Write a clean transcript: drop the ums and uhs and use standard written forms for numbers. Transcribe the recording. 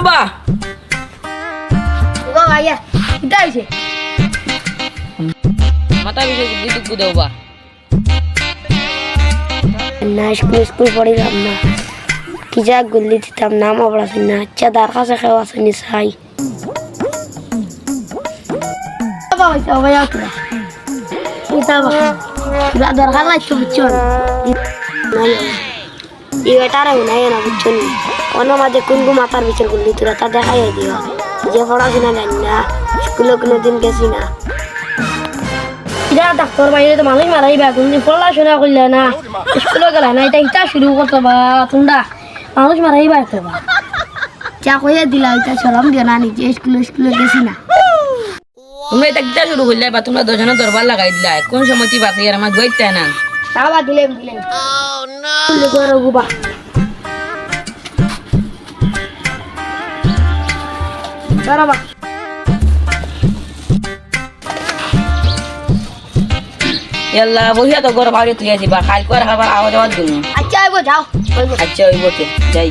আবা ও ভাইয়া এটা হইছে মাথা বিষয় দিতে দেও বা না স্কুল পড়িলাম না কি যা গুল্লি দিতাম নাম পড়াছি না আচ্ছা দার কাছে খেয়ে আসেনি চাই দরকার লাগতো বুঝছো এটারে নাই না বুঝছো অন্য মাঝে কোন মাথার ভিতর গুল্লি তোরা তা দেখাই দিও যে পড়াশোনা জানি না স্কুলে কোনোদিন গেছি না ডাক্তার বাইরে তো মানুষ মারাইবা তুমি পড়াশোনা করলে না স্কুলে গেলে না এটা ইটা শুরু করতো বা তোমরা মানুষ মারাইবা তো বা যা কইয়া দিলা এটা সরম দিও না নিজে স্কুলে গেছি না তোমরা এটা কিটা শুরু করলে বা তোমরা দুজনে দরবার লাগাই দিলা কোন সময় কি বাকি আর আমার গইতে না তাবা দিলেন ও নো গরো গুবা দাঁড়াবা ইয়াল্লা বহিয়া তো ঘর বাড়ি তুই আসিবা কাল করে খাবার আওয়াজ আওয়াজ দিন আচ্ছা আইবো যাও আচ্ছা ওই বটে যাই